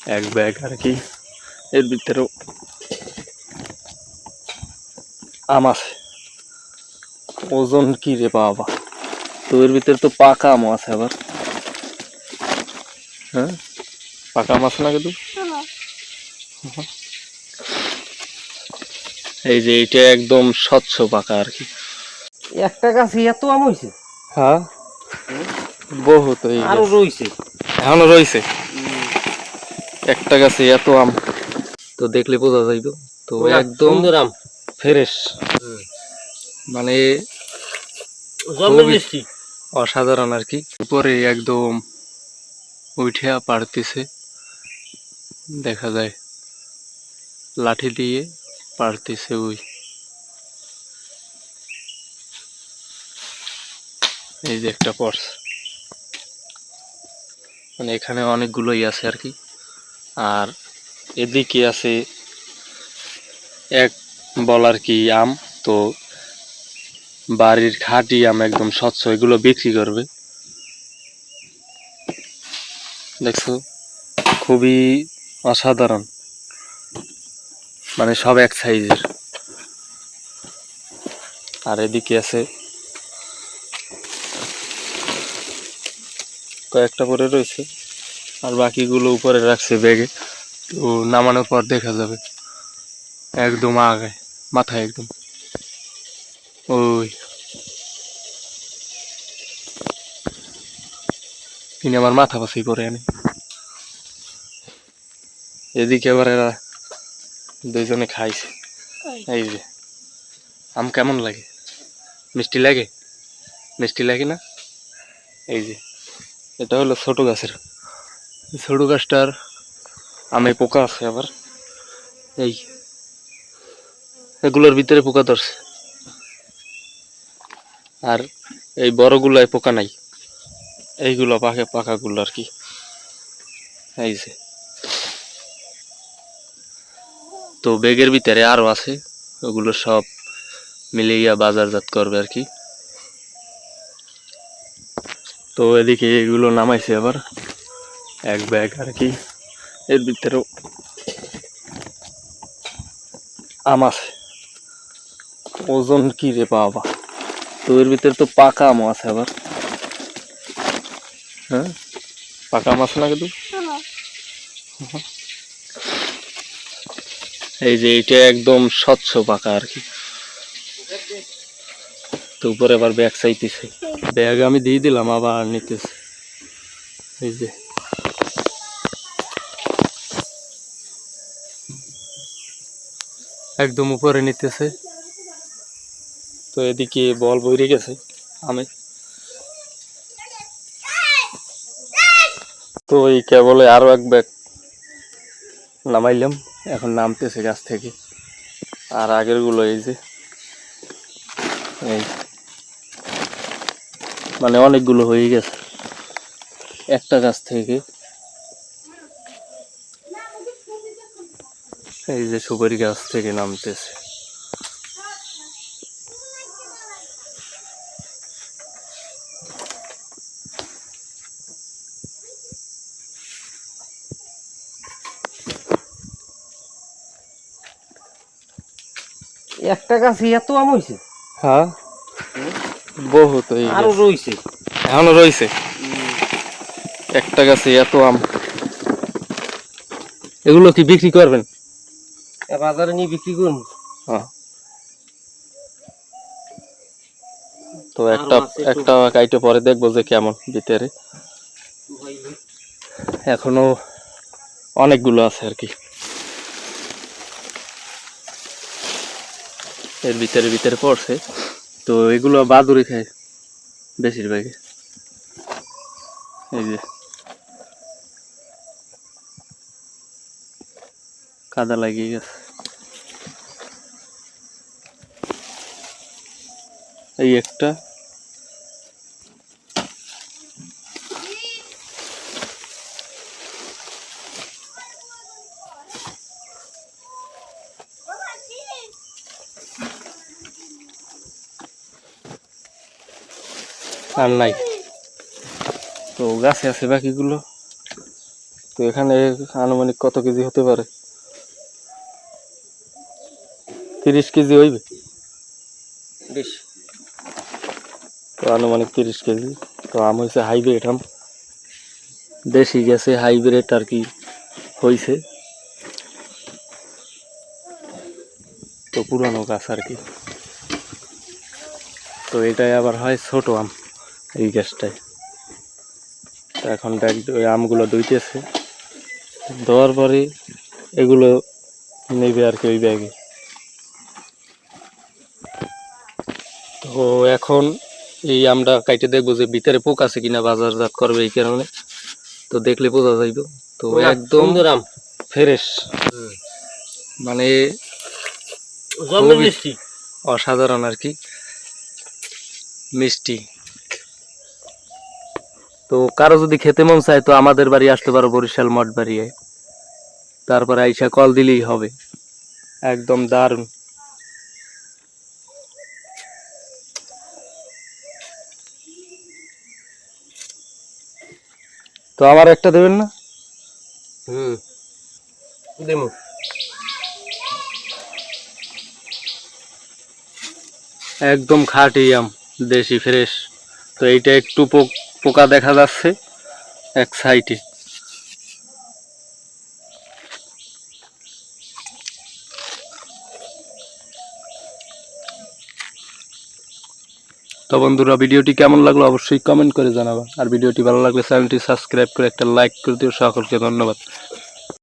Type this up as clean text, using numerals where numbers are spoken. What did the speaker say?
এক ব্যাগ আর কি। এর ভিতরেও আম আছে। ওজন কি রে বাবা! তো এর ভিতরে তো পাকা আম আছে আবার। হ্যাঁ, পাকা আম আছে না কিন্তু। এই যে এটা একদম স্বচ্ছ পাকা আর কি। একটা গাছে এত আম হইছে? হ্যাঁ, বহুত হয়ে আরো গেছে, রইছে। এখনো রয়েছে। একটা গাছে এত আম তো দেখলে বোঝা যাইতো। তো একদম সুন্দর আম, ফ্রেশ, মানে জন্মের খুবই মিষ্টি। অসাধারণ আর কি। উপরে একদম উঠিয়া পারতেছে, দেখা যায় লাঠি দিয়ে পারতেছে। ওই এই যে একটা পর্স, মানে এখানে অনেকগুলোই আছে আর কি। আর এদিকে আছে এক বলার কি আম। তো বাড়ির খাঁটি আম, একদম স্বচ্ছ, এগুলো বিক্রি করবে। দেখছো, খুবই অসাধারণ, মানে সব এক সাইজের। আর এদিকে আছে কয়েকটা পরে রয়েছে, আর বাকিগুলো উপরে রাখছে ব্যাগে। তো নামানোর পর দেখা যাবে। একদম আগে মাথায় একদম ওই তিনি আমার মাথা পাশেই পরে আনে। এদিকে আবার এরা দুইজনে খাইছে। এই যে আম কেমন লাগে? মিষ্টি লাগে? মিষ্টি লাগে না? এই যে এটা হলো ছোট গাছের, ছোট গাছটার আমে পোকা আছে আবার। এই এগুলোর ভিতরে পোকা ধরছে, আর এই বড়গুলায় পোকা নাই, এইগুলো পাকে পাকাগুলো আর কি। এই যে, তো ব্যাগের ভিতরে আরো আছে, ওগুলো সব মিলিয়ে বাজারজাত করবে আর কি। তো এদিকে এগুলো নামাইছে আবার এক ব্যাগ আর কি। এর ভিতরেও আম আছে। ওজন কি রে বাবা! তো এর ভিতরে তো পাকা আম আছে আবার। হ্যাঁ, পাকা আম আছে না কিন্তু। এই যে এটা একদম স্বচ্ছ পাকা আর কি। তো উপরে আবার ব্যাগ চাইতেছে, ব্যাগ আমি দিয়ে দিলাম, আবার নিতেছে। এই যে একদম উপরে নিতেছে। তো এদিকে বল বইরে গেছে আমি। তো এই কেবলে আরো এক ব্যাগ নামাইলাম, এখন নামতেছে গাছ থেকে। আর আগের গুলো এই যে, এই মানে অনেকগুলো হয়ে গেছে একটা গাছ থেকে। এই যে সুপারি গাছ থেকে নামতেছে। একটা গাছে এত আম হইছে? হ্যাঁ, বহুত হয়ে আরো গেছে, রইছে। এখনো রয়েছে। একটা গাছে এত আম। এগুলো কি বিক্রি করবেন? বাজারে নিয়ে বিক্রি করুন। হ্যাঁ, তো আরো আছে একটু। একটা কাইটে পরে দেখবো যে কেমন ভিতরে। এখনো অনেকগুলো আছে আর কি এর ভিতরে ভিতরে পড়ছে। তো এগুলো বাদুড়ি খায় বেশিরভাগে। এই যে কাদা লাগিয়ে গেছে। এই একটা, আর নাই। তো গাছে আছে বাকিগুলো। তো এখানে আনুমানিক কত কেজি হতে পারে? 30 কেজি হইবে। বেশ তো আনুমানিক 30 কেজি। তো আম হয়েছে হাইব্রিড আম, দেশি গেছে হাইব্রিড আর কি হয়েছে। তো পুরানো গাছ আর কি। তো এটাই আবার হয় ছোট আম এই গাছটায়। তো এখন ওই আমগুলো ধুইতেছে, ধোয়ার পরে এগুলো নেবে আর কি ওই ব্যাগে। তো এখন এই আমটা কাইটে দেখবো যে ভিতরে পোক আছে কিনা, বাজারজাত করবে এই কারণে। তো দেখলে বোঝা যাইব। তো একদম সুন্দর আম, ফ্রেশ, মানে জমের মিষ্টি। অসাধারণ আর কি মিষ্টি। তো কারো যদি খেতে মন চায় তো আমাদের বাড়ি আসতে পারো, বরিশাল মঠবাড়ি। তারপরে আইসা কল দিলেই হবে, একদম দারুণ। তো আমার একটা দেবেন না? দেবো। একদম খাঁটি আম, দেশি ফ্রেশ। তো এইটা একটু পোকা দেখা যাচ্ছে এক সাইডে। তো বন্ধুরা, ভিডিওটি কেমন লাগলো অবশ্যই কমেন্ট করে জানাবা। আর ভিডিওটি ভালো লাগলে চ্যানেলটি সাবস্ক্রাইব করে একটা লাইক করে দিও। সকলকে ধন্যবাদ।